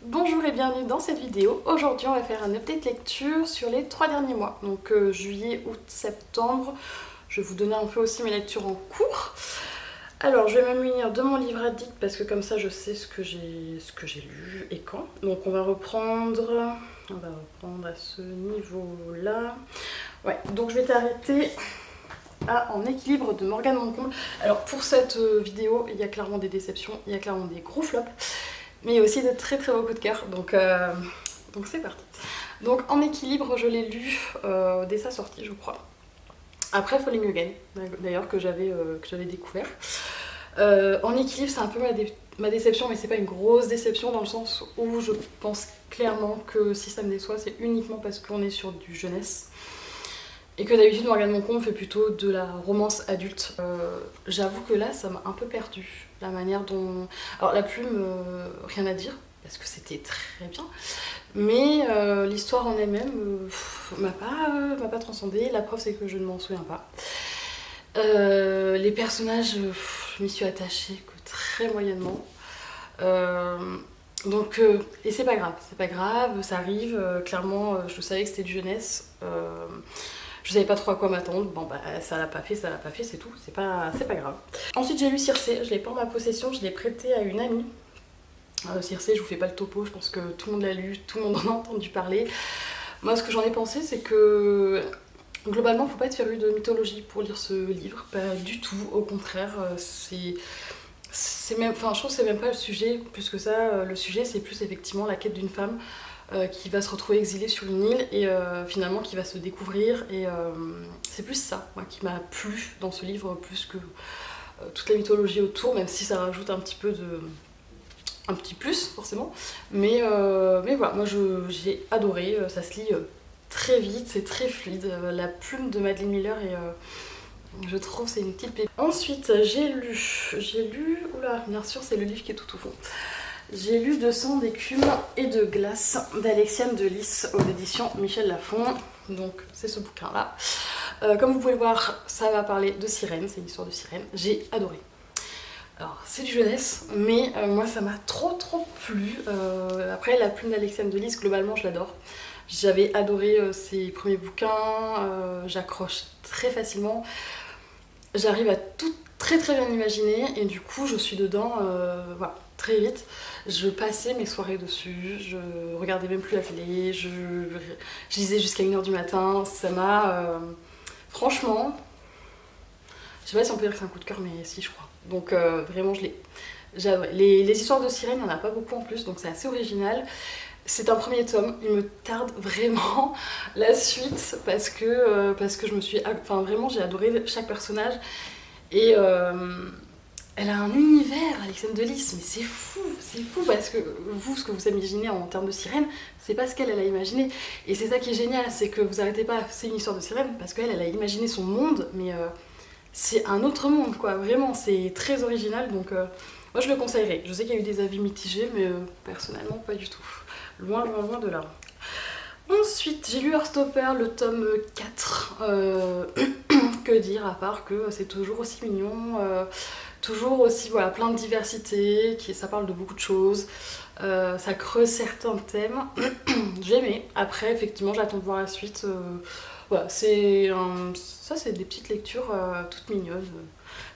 Bonjour et bienvenue dans cette vidéo. Aujourd'hui on va faire un update lecture sur les 3 derniers mois, donc juillet, août, septembre. Je vais vous donner un peu aussi mes lectures en cours. Alors je vais me munir de mon livre addict parce que comme ça je sais ce que j'ai lu et quand. Donc on va reprendre à ce niveau-là. Ouais, donc je vais t'arrêter à En équilibre de Morgane Moncomble. Alors pour cette vidéo, il y a clairement des déceptions, il y a clairement des gros flops, mais il y a aussi de très très beaux coups de cœur, donc c'est parti. Donc En équilibre, je l'ai lu dès sa sortie, je crois. Après Falling Again, d'ailleurs, que j'avais découvert. En équilibre, c'est un peu ma déception, mais c'est pas une grosse déception dans le sens où je pense clairement que si ça me déçoit, c'est uniquement parce qu'on est sur du jeunesse. Et que d'habitude, Morgane Moncomble fait plutôt de la romance adulte. J'avoue que là, ça m'a un peu perdue. La manière dont... Alors la plume, rien à dire, parce que c'était très bien. Mais l'histoire en elle-même m'a pas transcendée. La preuve, c'est que je ne m'en souviens pas. Les personnages, je m'y suis attachée que très moyennement. Et c'est pas grave, ça arrive. Clairement, je savais que c'était du jeunesse. Je savais pas trop à quoi m'attendre. Bon bah ça l'a pas fait, c'est tout. C'est pas grave. Ensuite j'ai lu Circé, je l'ai pas en ma possession, je l'ai prêté à une amie. Circé, je vous fais pas le topo, je pense que tout le monde l'a lu, tout le monde en a entendu parler. Moi ce que j'en ai pensé c'est que globalement faut pas être féru de mythologie pour lire ce livre, pas du tout, au contraire, c'est même, enfin je trouve que c'est même pas le sujet plus que ça, le sujet c'est plus effectivement la quête d'une femme qui va se retrouver exilée sur une île et finalement qui va se découvrir et c'est plus ça moi, qui m'a plu dans ce livre plus que toute la mythologie autour, même si ça rajoute un petit peu de... un petit plus forcément, mais voilà, moi j'ai adoré, ça se lit très vite, c'est très fluide, la plume de Madeline Miller et je trouve c'est une petite pépite. Ensuite j'ai lu, oula bien sûr c'est le livre qui est tout au fond. J'ai lu De sang, d'écume et de glace d'Alexiane de Lys aux éditions Michel Lafon. Donc c'est ce bouquin là. Comme vous pouvez le voir, ça va parler de sirène, c'est une histoire de sirène. J'ai adoré. Alors c'est du jeunesse, mais moi ça m'a trop plu. Après la plume d'Alexiane de Lys, globalement je l'adore. J'avais adoré ses premiers bouquins, j'accroche très facilement. J'arrive à tout très bien imaginer et du coup je suis dedans voilà, très vite. Je passais mes soirées dessus, je regardais même plus la télé, je lisais jusqu'à 1h du matin. Ça m'a... franchement, je sais pas si on peut dire que c'est un coup de cœur, mais si je crois. Donc vraiment j'ai adoré. Les histoires de sirènes, il n'y en a pas beaucoup en plus, donc c'est assez original. C'est un premier tome, il me tarde vraiment la suite parce que je me suis... Enfin vraiment j'ai adoré chaque personnage et elle a un univers, Alexandre de Lys, mais c'est fou parce que vous, ce que vous imaginez en termes de sirène, c'est pas ce qu'elle a imaginé. Et c'est ça qui est génial, c'est que vous arrêtez pas, c'est une histoire de sirène, parce qu'elle a imaginé son monde, mais c'est un autre monde quoi, vraiment, c'est très original, donc moi je le conseillerais. Je sais qu'il y a eu des avis mitigés, mais personnellement pas du tout. Loin de là. Ensuite, j'ai lu Heartstopper, le tome 4. Que dire à part que c'est toujours aussi mignon, toujours aussi voilà, plein de diversité, ça parle de beaucoup de choses, ça creuse certains thèmes. J'ai aimé. Après, effectivement, j'attends de voir la suite. Voilà, ça c'est des petites lectures toutes mignonnes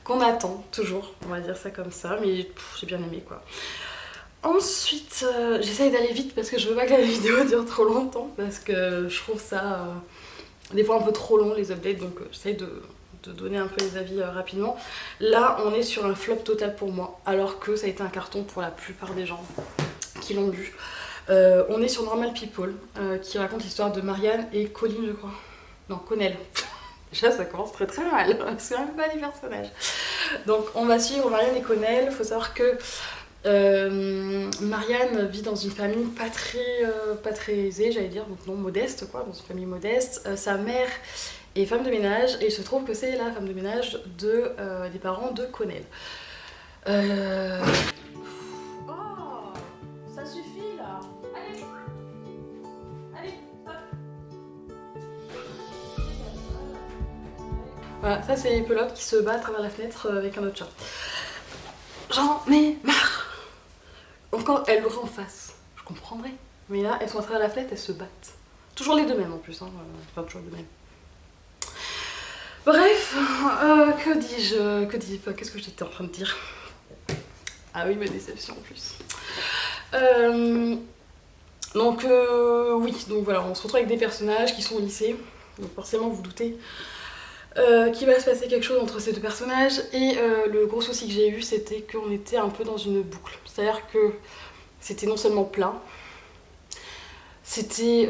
qu'on attend toujours, on va dire ça comme ça, mais j'ai bien aimé quoi. Ensuite, j'essaye d'aller vite parce que je veux pas que la vidéo dure trop longtemps parce que je trouve ça des fois un peu trop long les updates, donc j'essaye de donner un peu les avis rapidement. Là, on est sur un flop total pour moi, alors que ça a été un carton pour la plupart des gens qui l'ont lu. On est sur Normal People, qui raconte l'histoire de Marianne et Colin, je crois. Non, Connell. Déjà, ça commence très mal, c'est même pas des personnages. Donc, on va suivre Marianne et Connell. Il faut savoir que Marianne vit dans une famille pas très aisée, j'allais dire, donc non modeste quoi, dans une famille modeste. Sa mère est femme de ménage et il se trouve que c'est la femme de ménage des parents de Connell. Oh, ça suffit là. Allez, hop. Voilà, ça c'est Pelote qui se bat à travers la fenêtre avec un autre chat. J'en ai marre. Encore, elle l'aurait en face. Je je comprendrais. Mais là, elles sont à travers la fenêtre, elles se battent. Toujours les deux mêmes en plus, hein. Enfin toujours les deux mêmes. Bref, que dis-je, qu'est-ce que j'étais en train de dire? Ah oui, ma déception en plus. Oui, donc voilà, on se retrouve avec des personnages qui sont au lycée. Donc forcément, vous vous doutez qu'il va se passer quelque chose entre ces deux personnages. Et le gros souci que j'ai eu, c'était qu'on était un peu dans une boucle. C'est-à-dire que c'était non seulement plat, c'était...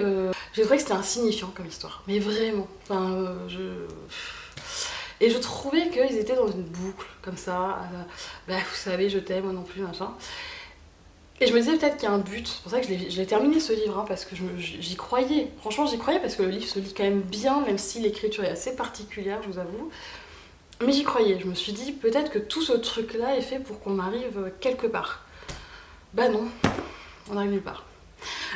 j'ai trouvé que c'était insignifiant comme histoire. Mais vraiment. Enfin, Et je trouvais qu'ils étaient dans une boucle, comme ça. Bah, vous savez, je t'aime, moi non plus, machin. Et je me disais peut-être qu'il y a un but. C'est pour ça que je l'ai terminé ce livre, hein, parce que j'y croyais. Franchement, j'y croyais parce que le livre se lit quand même bien, même si l'écriture est assez particulière, je vous avoue. Mais j'y croyais. Je me suis dit peut-être que tout ce truc-là est fait pour qu'on arrive quelque part. Bah non, on arrive nulle part.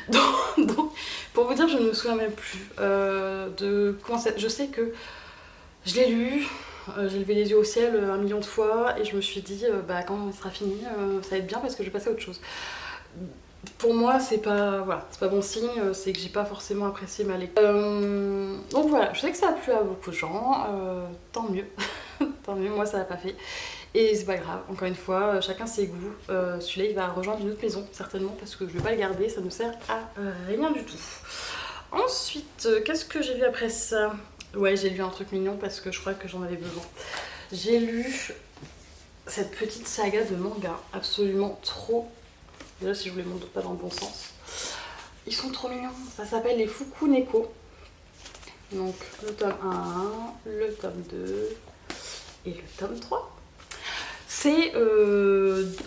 Donc, pour vous dire, je ne me souviens même plus de comment ça... Je sais que je l'ai lu, j'ai levé les yeux au ciel 1 million de fois et je me suis dit bah quand il sera fini ça va être bien parce que je vais passer à autre chose. Pour moi c'est pas, voilà, c'est pas bon signe, c'est que j'ai pas forcément apprécié ma lecture. Donc voilà, je sais que ça a plu à beaucoup de gens, tant mieux. Tant mieux, moi ça l'a pas fait. Et c'est pas grave, encore une fois, chacun ses goûts. Celui-là il va rejoindre une autre maison certainement parce que je vais pas le garder, ça ne sert à rien du tout. Ensuite, qu'est-ce que j'ai lu après ça? Ouais, j'ai lu un truc mignon parce que je crois que j'en avais besoin. J'ai lu cette petite saga de manga, absolument trop... Déjà, si je vous les montre pas dans le bon sens. Ils sont trop mignons. Ça s'appelle les Fukuneko. Donc, le tome 1, le tome 2 et le tome 3. C'est...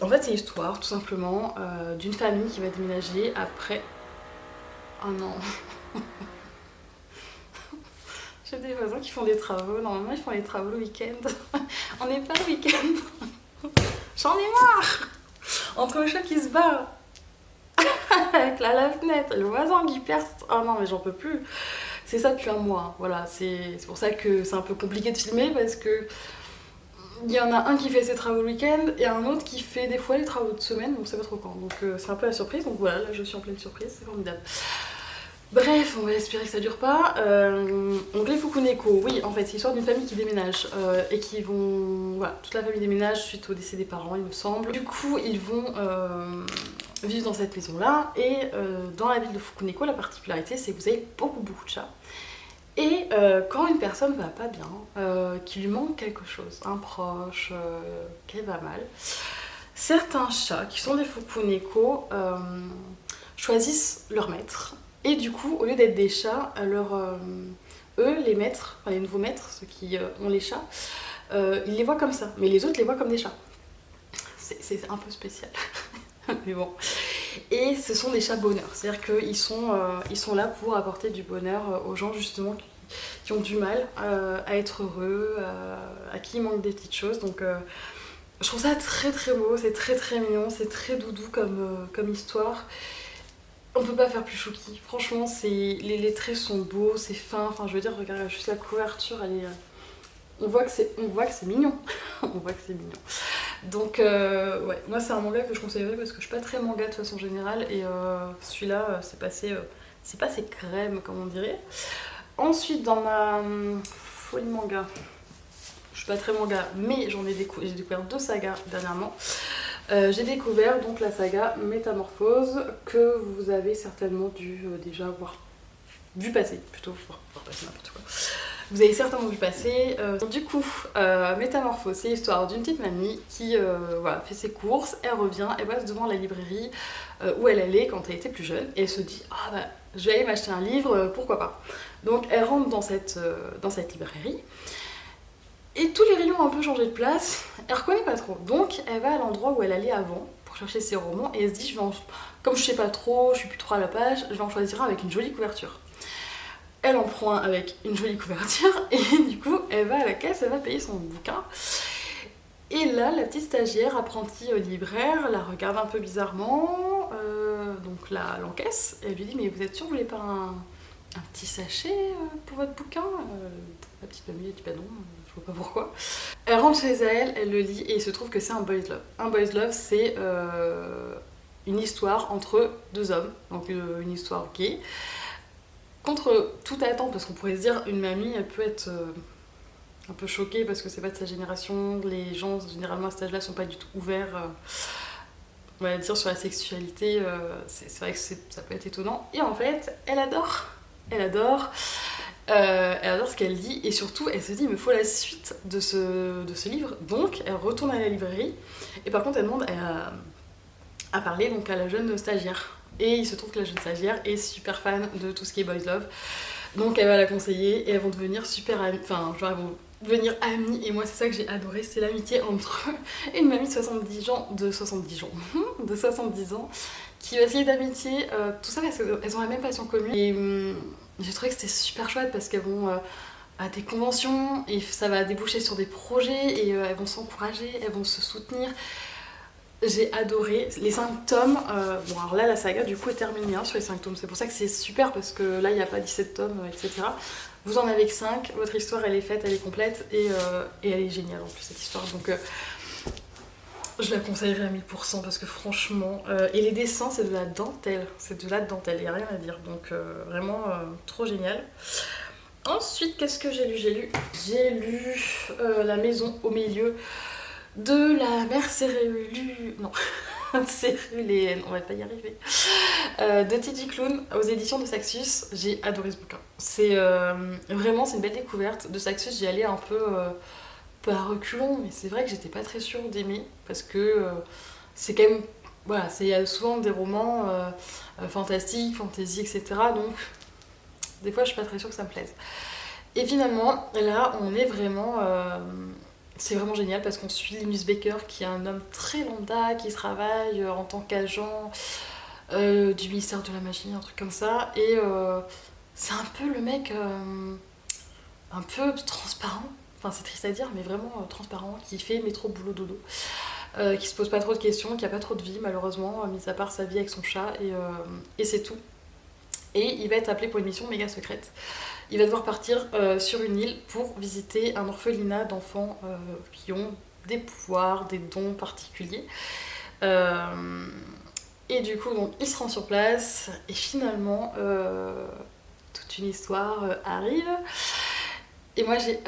en fait, c'est l'histoire, tout simplement, d'une famille qui va déménager après un an. J'ai des voisins qui font des travaux, normalement ils font les travaux le week-end. On n'est pas le week-end. J'en ai marre. Entre le chat qui se bat avec la lave-fenêtre, le voisin qui perce. Oh non mais j'en peux plus. C'est ça depuis un mois. Voilà, c'est pour ça que c'est un peu compliqué de filmer parce que il y en a un qui fait ses travaux le week-end et un autre qui fait des fois les travaux de semaine, donc c'est pas trop quand. Donc c'est un peu la surprise, donc voilà, là je suis en pleine surprise, c'est formidable. Bref, on va espérer que ça dure pas. Donc les Fukuneko, oui, en fait, c'est l'histoire d'une famille qui déménage et qui vont... Voilà, toute la famille déménage suite au décès des parents, il me semble. Du coup, ils vont vivre dans cette maison-là et dans la ville de Fukuneko, la particularité, c'est que vous avez beaucoup de chats. Et quand une personne va pas bien, qu'il lui manque quelque chose, un proche, qu'elle va mal, certains chats, qui sont des Fukuneko, choisissent leur maître. Et du coup, au lieu d'être des chats, eux, les maîtres, enfin les nouveaux maîtres, ceux qui ont les chats, ils les voient comme ça, mais les autres les voient comme des chats. C'est un peu spécial, mais bon. Et ce sont des chats bonheur, c'est-à-dire qu'ils sont là pour apporter du bonheur aux gens justement qui ont du mal à être heureux, à qui il manque des petites choses. Donc je trouve ça très très beau, c'est très très mignon, c'est très doudou comme histoire. On peut pas faire plus chouki, franchement les traits sont beaux, c'est fin, enfin je veux dire, regarde juste la couverture, elle est... on voit que c'est mignon, on voit que c'est mignon. Donc ouais, moi c'est un manga que je conseillerais parce que je suis pas très manga de façon générale et celui-là c'est passé crème comme on dirait. Ensuite dans ma folie manga, je suis pas très manga mais j'ai découvert 2 sagas dernièrement. J'ai découvert donc la saga Métamorphose que vous avez certainement dû déjà vu passer, plutôt, voir passer n'importe quoi. Vous avez certainement vu passer. Du coup, Métamorphose, c'est l'histoire d'une petite mamie qui voilà, fait ses courses, elle revient, elle passe devant la librairie où elle allait quand elle était plus jeune et elle se dit « Ah bah, je vais aller m'acheter un livre, pourquoi pas ?» Donc elle rentre dans cette librairie. Et tous les rayons ont un peu changé de place, elle reconnaît pas trop. Donc elle va à l'endroit où elle allait avant pour chercher ses romans et elle se dit comme je sais pas trop, je suis plus trop à la page, je vais en choisir un avec une jolie couverture. Elle en prend un avec une jolie couverture et du coup elle va à la caisse, elle va payer son bouquin. Et là la petite stagiaire, apprentie libraire, la regarde un peu bizarrement, donc l'encaisse, et elle lui dit mais vous êtes sûre que vous voulez pas un petit sachet pour votre bouquin? La petite mamie elle dit bah non, je vois pas pourquoi. Elle rentre chez elle, elle le lit et il se trouve que c'est un boys love. Un boys love c'est une histoire entre deux hommes, donc une histoire gay. Contre toute attente, parce qu'on pourrait se dire, une mamie, elle peut être un peu choquée parce que c'est pas de sa génération, les gens généralement à cet âge-là sont pas du tout ouverts, on va dire, sur la sexualité, c'est vrai que ça peut être étonnant. Et en fait, elle adore, elle adore. Elle adore ce qu'elle lit et surtout elle se dit il me faut la suite de ce livre, donc elle retourne à la librairie et par contre elle demande à parler donc à la jeune stagiaire et il se trouve que la jeune stagiaire est super fan de tout ce qui est boys love, donc elle va la conseiller et elles vont devenir super amies, enfin genre elles vont devenir amies et moi c'est ça que j'ai adoré, c'est l'amitié entre une mamie de 70 ans, de 70 ans qui va se lier d'amitié, tout ça parce qu'elles ont la même passion commune et j'ai trouvé que c'était super chouette parce qu'elles vont à des conventions et ça va déboucher sur des projets et elles vont s'encourager, elles vont se soutenir. J'ai adoré les 5 tomes. Bon, alors là, la saga du coup est terminée sur les 5 tomes. C'est pour ça que c'est super parce que là, il n'y a pas 17 tomes, etc. Vous en avez que 5. Votre histoire, elle est faite, elle est complète et elle est géniale en plus, cette histoire. Donc, je la conseillerais à 1000% parce que franchement. Et les dessins, c'est de la dentelle. C'est de la dentelle, il n'y a rien à dire. Donc, vraiment trop génial. Ensuite, qu'est-ce que j'ai lu? J'ai lu La maison au milieu de la mère céruléenne, on va pas y arriver, de T.J. Klune aux éditions de Saxus. J'ai adoré ce bouquin. C'est vraiment, c'est une belle découverte. De Saxus, j'y allais un peu à reculons, mais c'est vrai que j'étais pas très sûre d'aimer parce que c'est quand même, voilà, c'est souvent des romans fantastiques, fantasy, etc. Donc des fois je suis pas très sûre que ça me plaise. Et finalement, là on est vraiment c'est vraiment génial parce qu'on suit Linus Baker qui est un homme très lambda qui travaille en tant qu'agent du ministère de la magie, un truc comme ça. Et c'est un peu le mec un peu transparent, enfin c'est triste à dire mais vraiment transparent, qui fait métro boulot dodo, qui se pose pas trop de questions, qui a pas trop de vie malheureusement, mis à part sa vie avec son chat et c'est tout. Et il va être appelé pour une mission méga secrète. Il va devoir partir sur une île pour visiter un orphelinat d'enfants qui ont des pouvoirs, des dons particuliers. Et du coup, donc, il se rend sur place et finalement, toute une histoire arrive. Et moi, j'ai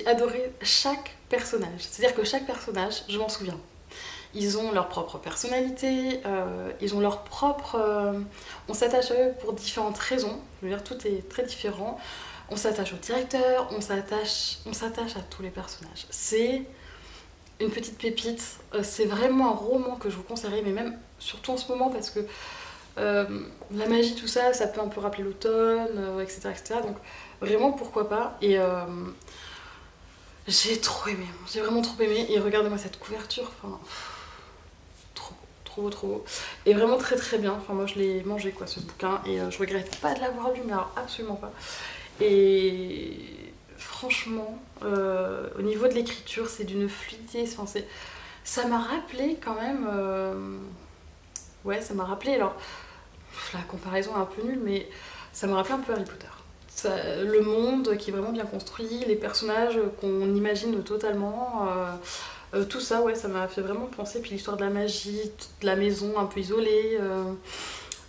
adoré chaque personnage. C'est-à-dire que chaque personnage, je m'en souviens. Ils ont leur propre personnalité, ils ont leur propre... on s'attache à eux pour différentes raisons, je veux dire tout est très différent. On s'attache au directeur, on s'attache à tous les personnages. C'est une petite pépite, c'est vraiment un roman que je vous conseillerais, mais même surtout en ce moment parce que la magie, tout ça, ça peut un peu rappeler l'automne, etc., etc. Donc vraiment pourquoi pas. Et j'ai trop aimé, j'ai vraiment trop aimé. Et regardez-moi cette couverture, enfin... Trop beau. Et vraiment très très bien. Enfin moi je l'ai mangé quoi ce bouquin et je regrette pas de l'avoir lu, mais alors absolument pas. Et franchement, au niveau de l'écriture, c'est d'une fluidité. Enfin, ça m'a rappelé quand même. Ouais, ça m'a rappelé. Alors la comparaison est un peu nulle, mais ça m'a rappelé un peu Harry Potter. Le monde qui est vraiment bien construit, les personnages qu'on imagine totalement. Tout ça, ouais, ça m'a fait vraiment penser. Puis l'histoire de la magie, de la maison un peu isolée.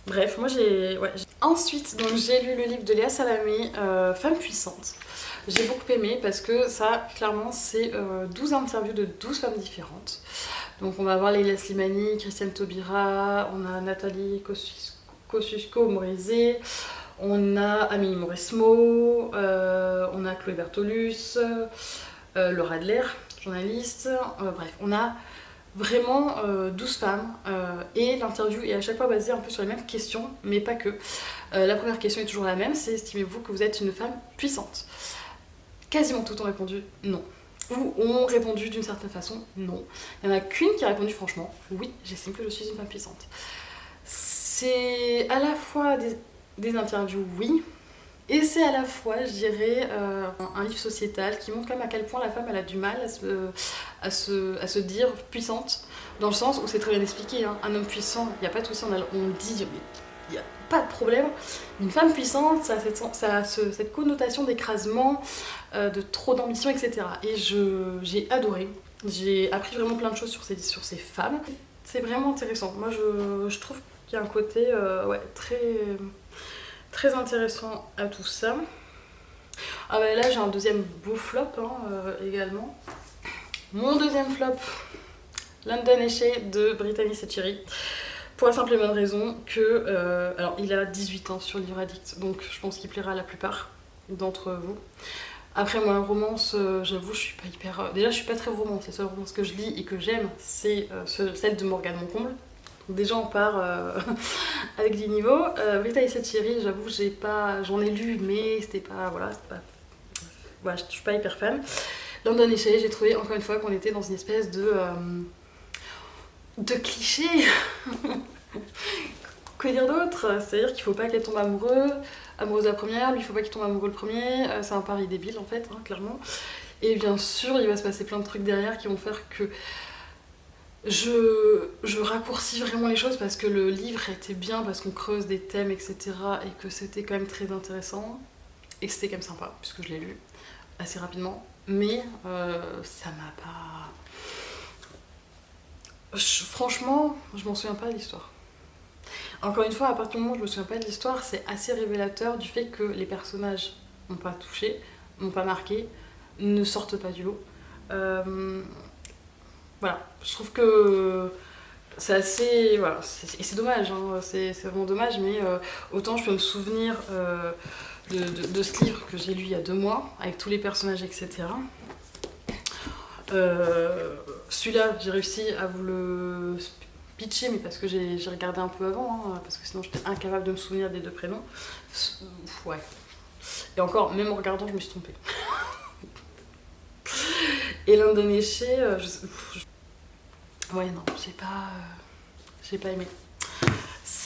Bref, moi j'ai... Ouais. Ensuite, donc, j'ai lu le livre de Léa Salamé, Femme puissante. J'ai beaucoup aimé parce que ça, clairement, c'est 12 interviews de 12 femmes différentes. Donc on va avoir Leila Slimani, Christiane Taubira, on a Nathalie Kosciusko-Morizet, on a Amélie Mauresmo, on a Chloé Bertolus, Laura Adler, journaliste, bref, on a vraiment 12 femmes et l'interview est à chaque fois basée un peu sur les mêmes questions, mais pas que. La première question est toujours la même, c'est estimez-vous que vous êtes une femme puissante? Quasiment toutes ont répondu non. Ou ont répondu d'une certaine façon non. Il n'y en a qu'une qui a répondu franchement oui, j'estime que je suis une femme puissante. C'est à la fois des interviews oui, et c'est à la fois, je dirais, un livre sociétal qui montre quand même à quel point la femme elle a du mal à se dire puissante, dans le sens où c'est très bien expliqué, hein. Un homme puissant, il n'y a pas de souci, on le dit, mais il n'y a pas de problème. Une femme puissante, ça a cette connotation d'écrasement, de trop d'ambition, etc. Et j'ai adoré. J'ai appris vraiment plein de choses sur ces femmes. C'est vraiment intéressant. Moi je trouve qu'il y a un côté ouais, très intéressant à tout ça. Ah bah là j'ai un deuxième beau flop hein, également. Mon deuxième flop, London Essay de Brittany Setcheri. Pour la simple et bonne raison que... alors il a 18 ans sur Livre Addict, donc je pense qu'il plaira à la plupart d'entre vous. Après moi, romance, j'avoue, je suis pas hyper... déjà je suis pas très romance, les seules romances que je lis et que j'aime, c'est celle de Morgane Moncomble. Donc déjà on part avec des niveaux. Brittany Setcheri, j'avoue, j'en ai lu, mais c'était pas... Voilà, je suis pas hyper fan. London Essay, j'ai trouvé encore une fois qu'on était dans une espèce de cliché. Que dire d'autre? C'est-à-dire qu'il faut pas qu'elle tombe amoureuse de la première, lui il faut pas qu'il tombe amoureux le premier, c'est un pari débile en fait, hein, clairement. Et bien sûr, il va se passer plein de trucs derrière qui vont faire que je raccourcis vraiment les choses parce que le livre était bien, parce qu'on creuse des thèmes, etc. et que c'était quand même très intéressant et que c'était quand même sympa, puisque je l'ai lu assez rapidement. Mais ça m'a pas... Franchement, je m'en souviens pas de l'histoire. Encore une fois, à partir du moment où je me souviens pas de l'histoire, c'est assez révélateur du fait que les personnages m'ont pas touché, m'ont pas marqué, ne sortent pas du lot. Voilà, je trouve que c'est assez... Voilà, et c'est dommage, hein, c'est vraiment dommage, mais autant je peux me souvenir de ce livre que j'ai lu il y a 2 mois, avec tous les personnages, etc. Celui-là, j'ai réussi à vous le pitcher, mais parce que j'ai regardé un peu avant, hein, parce que sinon j'étais incapable de me souvenir des 2 prénoms. Ouais. Et encore, même en regardant, je me suis trompée. Et London Essay, ouais, non, j'ai pas aimé.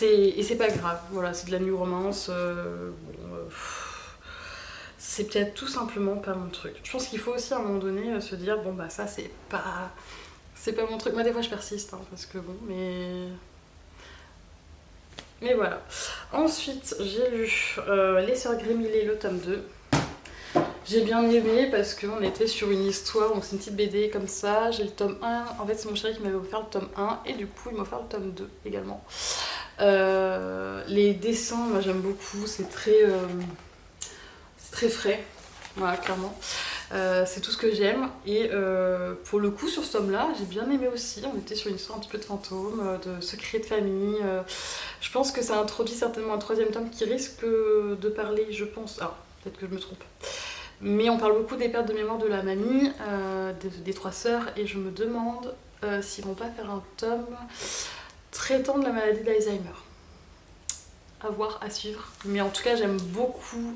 Et c'est pas grave, voilà, c'est de la new romance. C'est peut-être tout simplement pas mon truc. Je pense qu'il faut aussi à un moment donné se dire bon bah ça c'est pas mon truc. Moi des fois je persiste hein, parce que bon mais voilà. Ensuite j'ai lu Les Sœurs Grémillet le tome 2. J'ai bien aimé parce qu'on était sur une histoire, donc c'est une petite BD comme ça. J'ai le tome 1, en fait c'est mon chéri qui m'avait offert le tome 1 et du coup il m'a offert le tome 2 également. Les dessins, moi j'aime beaucoup, c'est très frais, voilà, clairement. C'est tout ce que j'aime. Et pour le coup, sur ce tome-là, j'ai bien aimé aussi. On était sur une histoire un petit peu de fantôme, de secrets de famille. Je pense que ça introduit certainement un 3e tome qui risque de parler, je pense. Alors, peut-être que je me trompe. Mais on parle beaucoup des pertes de mémoire de la mamie, des 3 sœurs, et je me demande s'ils vont pas faire un tome traitant de la maladie d'Alzheimer. À voir, à suivre. Mais en tout cas, j'aime beaucoup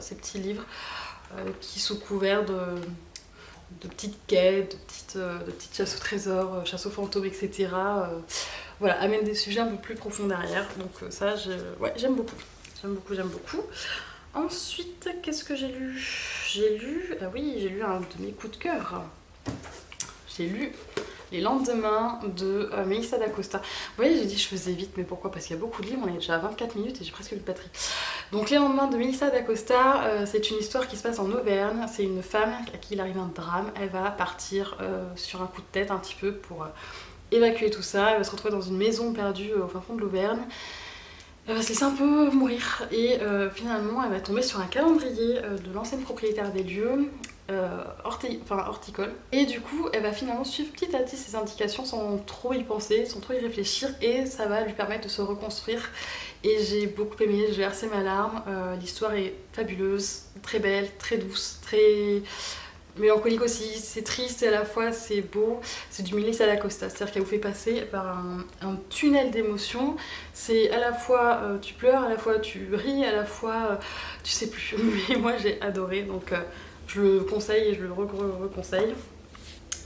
ces petits livres qui sont couverts de petites quêtes, de petites chasses au trésor, chasses aux fantômes, etc. Voilà, amène des sujets un peu plus profonds derrière. Donc ça, ouais, j'aime beaucoup. J'aime beaucoup. Ensuite, qu'est-ce que j'ai lu? J'ai lu un de mes coups de cœur. J'ai lu Les Lendemains de Melissa d'Acosta. Vous voyez, j'ai dit je faisais vite, mais pourquoi? Parce qu'il y a beaucoup de livres, on est déjà à 24 minutes et j'ai presque plus de batterie. Donc Les Lendemains de Melissa d'Acosta, c'est une histoire qui se passe en Auvergne. C'est une femme à qui il arrive un drame. Elle va partir sur un coup de tête un petit peu pour évacuer tout ça. Elle va se retrouver dans une maison perdue au fin fond de l'Auvergne. Elle va se laisser un peu mourir et finalement elle va tomber sur un calendrier de l'ancienne propriétaire des lieux, horticole. Et du coup elle va finalement suivre petit à petit ses indications sans trop y penser, sans trop y réfléchir, et ça va lui permettre de se reconstruire. Et j'ai beaucoup aimé, j'ai versé ma larme. L'histoire est fabuleuse, très belle, très douce, très mélancolique aussi, c'est triste et à la fois c'est beau. C'est du Melissa d'Acosta, c'est-à-dire qu'elle vous fait passer par un tunnel d'émotions. C'est à la fois tu pleures, à la fois tu ris, à la fois tu sais plus. Mais moi j'ai adoré, donc je le conseille et je le reconseille.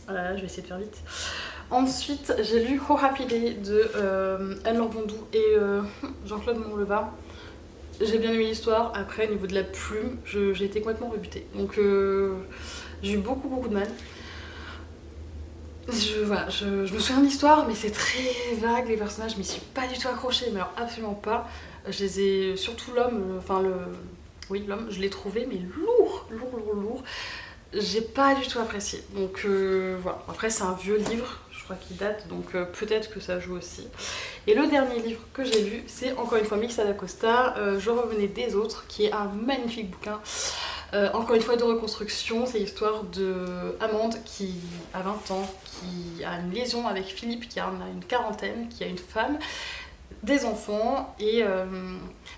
Voilà, je vais essayer de faire vite. Ensuite j'ai lu Oh Happy Day de Anne-Laure Bondou et Jean-Claude Monleva. J'ai bien aimé l'histoire. Après, au niveau de la plume, j'ai été complètement rebutée. Donc j'ai eu beaucoup de mal. Je me souviens de l'histoire, mais c'est très vague, les personnages, je m'y suis pas du tout accrochée, mais alors absolument pas. Je les ai, surtout l'homme, oui, l'homme, je l'ai trouvé, mais lourd. J'ai pas du tout apprécié. Donc voilà, après c'est un vieux livre, je crois qu'il date, donc peut-être que ça joue aussi. Et le dernier livre que j'ai lu, c'est encore une fois Melissa d'Acosta, Je revenais des autres, qui est un magnifique bouquin. Encore une fois de reconstruction, c'est l'histoire de Amande qui a 20 ans, qui a une liaison avec Philippe qui en a une quarantaine, qui a une femme, des enfants, et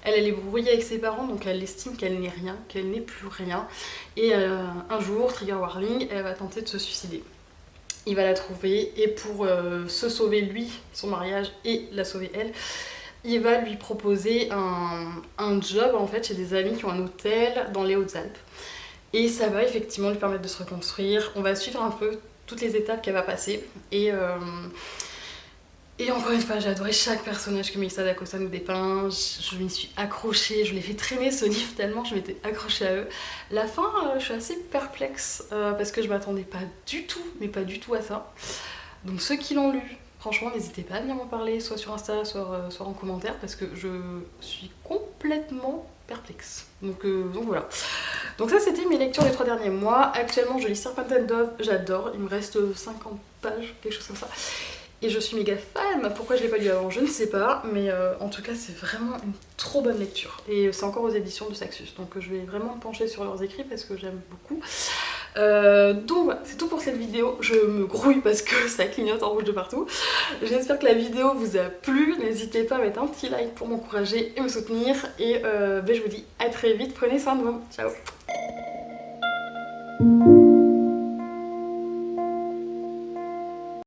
elle est brouillée avec ses parents, donc elle estime qu'elle n'est rien, qu'elle n'est plus rien. Et un jour, trigger warning, elle va tenter de se suicider. Il va la trouver, et pour se sauver lui, son mariage, et la sauver elle, il va lui proposer un job en fait chez des amis qui ont un hôtel dans les Hautes-Alpes. Et ça va effectivement lui permettre de se reconstruire. On va suivre un peu toutes les étapes qu'elle va passer. Et encore une fois, j'ai adoré chaque personnage que Melissa d'Acosta nous dépeint. Je m'y suis accrochée, je l'ai fait traîner ce livre tellement je m'étais accrochée à eux. La fin, je suis assez perplexe parce que je m'attendais pas du tout, mais pas du tout à ça. Donc ceux qui l'ont lu, franchement, n'hésitez pas à venir m'en parler, soit sur Insta, soit en commentaire, parce que je suis complètement perplexe. Donc voilà. Donc ça, c'était mes lectures des 3 derniers mois. Actuellement, je lis Serpent and Dove, j'adore. Il me reste 50 pages, quelque chose comme ça. Et je suis méga fan. Pourquoi je l'ai pas lu avant, je ne sais pas. Mais en tout cas, c'est vraiment une trop bonne lecture. Et c'est encore aux éditions de Saxus. Donc je vais vraiment me pencher sur leurs écrits parce que j'aime beaucoup. Donc voilà, c'est tout pour cette vidéo. Je me grouille parce que ça clignote en rouge de partout. J'espère que la vidéo vous a plu. N'hésitez pas à mettre un petit like pour m'encourager et me soutenir. Et je vous dis à très vite. Prenez soin de vous. Ciao.